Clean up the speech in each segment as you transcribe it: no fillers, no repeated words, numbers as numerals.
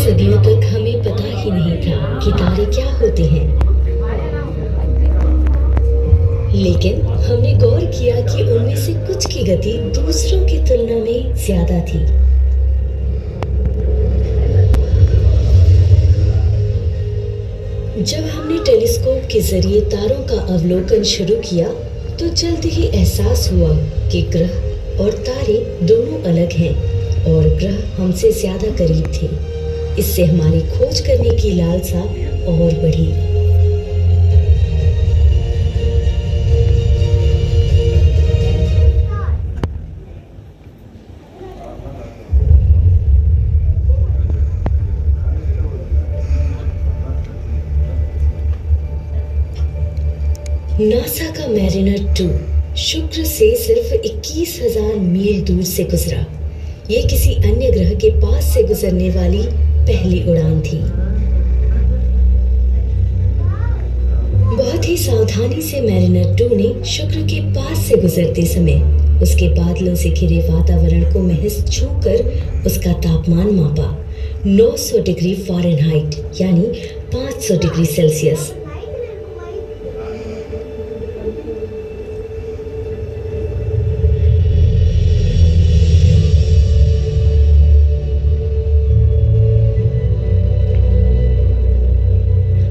सदियों तक हमें पता ही नहीं था कि तारे क्या होते हैं, लेकिन हमने गौर किया कि उनमें से कुछ की गति दूसरों की तुलना में ज्यादा थी। जब हमने टेलीस्कोप के जरिए तारों का अवलोकन शुरू किया तो जल्द ही एहसास हुआ कि ग्रह और तारे दोनों अलग हैं और ग्रह हमसे ज्यादा करीब थे। इससे हमारी खोज करने की लालसा और बढ़ी। नासा का मैरिनर 2 शुक्र से सिर्फ 21,000 मील दूर से गुजरा। ये किसी अन्य ग्रह के पास से गुजरने वाली पहली उड़ान थी। बहुत ही सावधानी से मैरिनर 2 ने शुक्र के पास से गुजरते समय उसके बादलों से घिरे वातावरण को महज छूकर उसका तापमान मापा। 900 डिग्री फ़ारेनहाइट यानी 500 डिग्री सेल्सियस।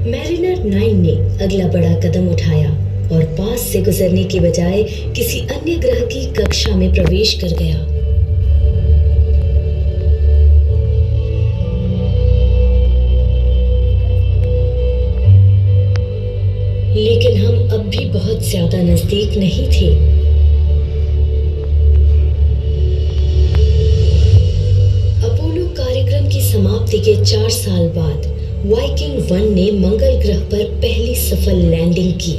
मैरिनर 9 ने अगला बड़ा कदम उठाया और पास से गुजरने के बजाय किसी अन्य ग्रह की कक्षा में प्रवेश कर गया। लेकिन हम अब भी बहुत ज्यादा नजदीक नहीं थे। अपोलो कार्यक्रम की समाप्ति के 4 साल बाद वाइकिंग 1 ने मंगल ग्रह पर पहली सफल लैंडिंग की।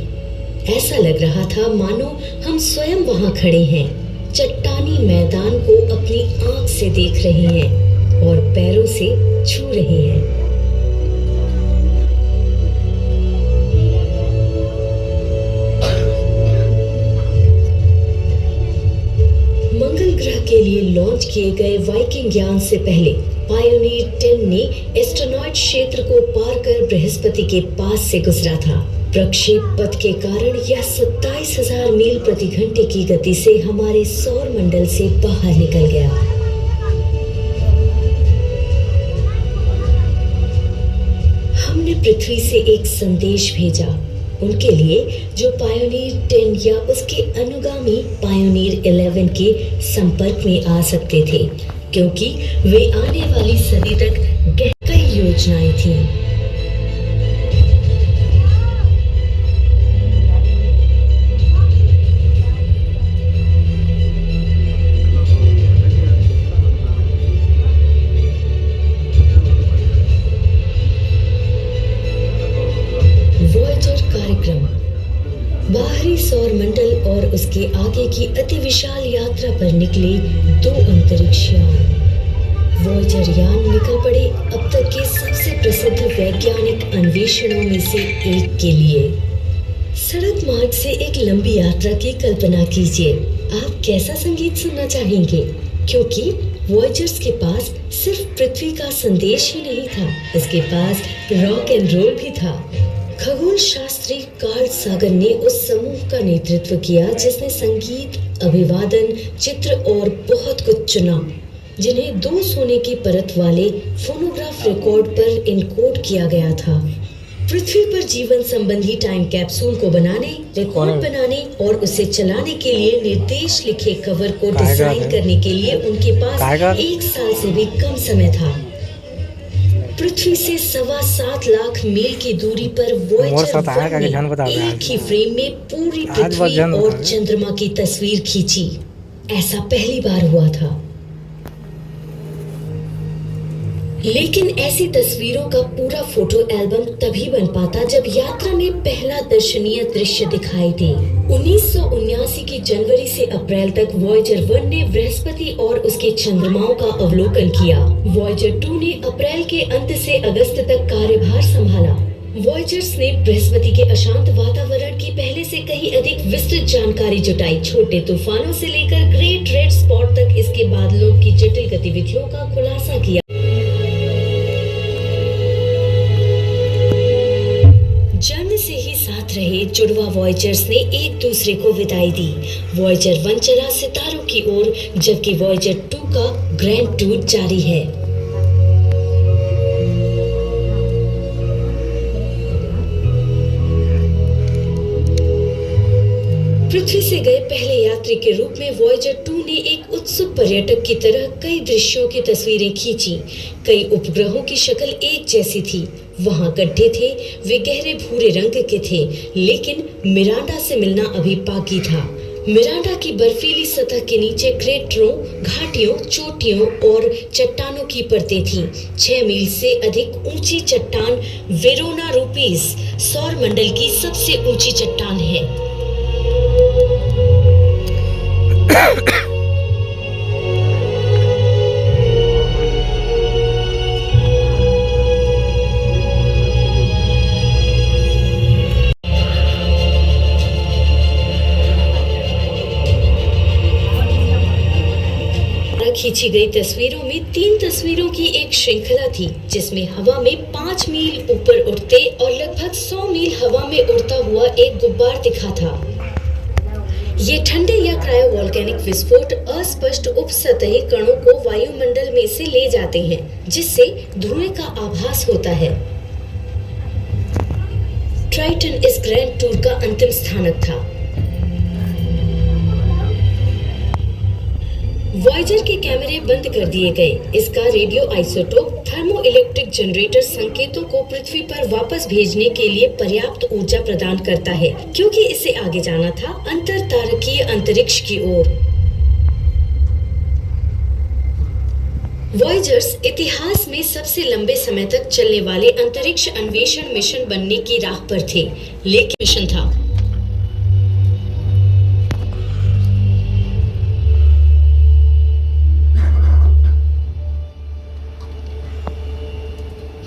ऐसा लग रहा था मानो हम स्वयं वहां खड़े हैं, चट्टानी मैदान को अपनी आंख से देख रहे हैं और पैरों से छू रहे हैं। मंगल ग्रह के लिए लॉन्च किए गए वाइकिंग यान से पहले पायोनियर 10 ने एस्ट्रोनॉइड क्षेत्र को पार कर बृहस्पति के पास से गुजरा था। प्रक्षेप पथ के कारण यह 27,000 मील प्रति घंटे की गति से हमारे सौर मंडल से बाहर निकल गया। हमने पृथ्वी से एक संदेश भेजा उनके लिए जो पायोनियर 10 या उसके अनुगामी पायोनियर 11 के संपर्क में आ सकते थे, क्योंकि वे आने वाली सदी तक कई योजनाएं थीं। वॉयेजर कार्यक्रम बाहरी सौर मंडल और उसके आगे की अति विशाल यात्रा पर निकले 2 अंतरिक्ष यान। वॉयेजर यान निकल पड़े अब तक के सबसे प्रसिद्ध वैज्ञानिक अन्वेषणों में से एक के लिए। सड़क मार्ग से एक लंबी यात्रा की कल्पना कीजिए। आप कैसा संगीत सुनना चाहेंगे? क्योंकि वॉयेजर्स के पास सिर्फ पृथ्वी का संदेश ही नहीं था, इसके पास रॉक एंड रोल भी था। खगोल शास्त्री कार्ल सागन ने उस समूह का नेतृत्व किया जिसने संगीत, अभिवादन, चित्र और बहुत कुछ चुना, जिन्हें 2 सोने की परत वाले फोनोग्राफ रिकॉर्ड पर इनकोड किया गया था। पृथ्वी पर जीवन संबंधी टाइम कैप्सूल को बनाने, रिकॉर्ड बनाने और उसे चलाने के लिए निर्देश लिखे कवर को डिजाइन करने के लिए उनके पास 1 साल से भी कम समय था। पृथ्वी से 7.25 लाख मील की दूरी पर वॉयेजर ने एक ही फ्रेम में पूरी पृथ्वी और चंद्रमा की तस्वीर खींची। ऐसा पहली बार हुआ था। लेकिन ऐसी तस्वीरों का पूरा फोटो एल्बम तभी बन पाता जब यात्रा में पहला दर्शनीय दृश्य दिखाई दे। 1979 की जनवरी से अप्रैल तक वॉयेजर 1 ने बृहस्पति और उसके चंद्रमाओं का अवलोकन किया। वॉयेजर 2 ने अप्रैल के अंत से अगस्त तक कार्यभार संभाला। वॉयेजर्स ने बृहस्पति के अशांत वातावरण की पहले से कहीं अधिक विस्तृत जानकारी जुटाई। छोटे तूफानों से लेकर ग्रेट रेड स्पॉट तक इसके बादलों की जटिल गतिविधियों का खुलासा किया। रहे जुड़वा वॉयेजर्स ने एक दूसरे को विदाई दी। वॉयेजर 1 चला सितारों की ओर, जबकि वॉयेजर 2 का ग्रैंड टूर जारी है। पृथ्वी से गए पहले यात्री के रूप में वॉयेजर 2 ने एक उत्सुक पर्यटक की तरह कई दृश्यों की तस्वीरें खींची। कई उपग्रहों की शक्ल एक जैसी थी। वहां गड्ढे थे, वे गहरे भूरे रंग के थे, लेकिन मिरांडा से मिलना अभी बाकी था। मिरांडा की बर्फीली सतह के नीचे क्रेटरों, घाटियों, चोटियों और चट्टानों की परतें थीं। 6 मील से अधिक ऊंची चट्टान वेरोना रूपीस सौर मंडल की सबसे ऊंची चट्टान है। खींची गई तस्वीरों में 3 तस्वीरों की एक श्रृंखला थी, जिसमें हवा में 5 मील ऊपर उड़ते और लगभग 100 मील हवा में उड़ता हुआ एक गुब्बार दिखा था। ये ठंडे या क्रायोवोल्केनिक विस्फोट अस्पष्ट उपसतही कणों को वायुमंडल में से ले जाते हैं, जिससे धुएं का आभास होता है। ट्राइटन इस ग्रैंड टूर का अंतिम स्थानक था। वॉयेजर के कैमरे बंद कर दिए गए। इसका रेडियो आइसोटोप थर्मोइलेक्ट्रिक जनरेटर संकेतों को पृथ्वी पर वापस भेजने के लिए पर्याप्त ऊर्जा प्रदान करता है, क्योंकि इसे आगे जाना था अंतरतारकीय अंतरिक्ष की ओर। वॉयेजर्स इतिहास में सबसे लंबे समय तक चलने वाले अंतरिक्ष अन्वेषण मिशन बनने की राह पर थे, लेकिन मिशन था।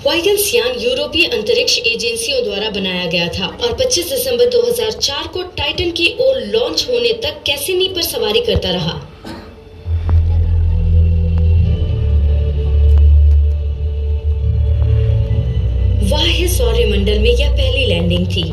वॉयगन्स यान यूरोपीय अंतरिक्ष एजेंसियों द्वारा बनाया गया था और 25 दिसंबर 2004 को टाइटन की ओर लॉन्च होने तक कैसिनी पर सवारी करता रहा। बाह्य सौरमंडल में यह पहली लैंडिंग थी।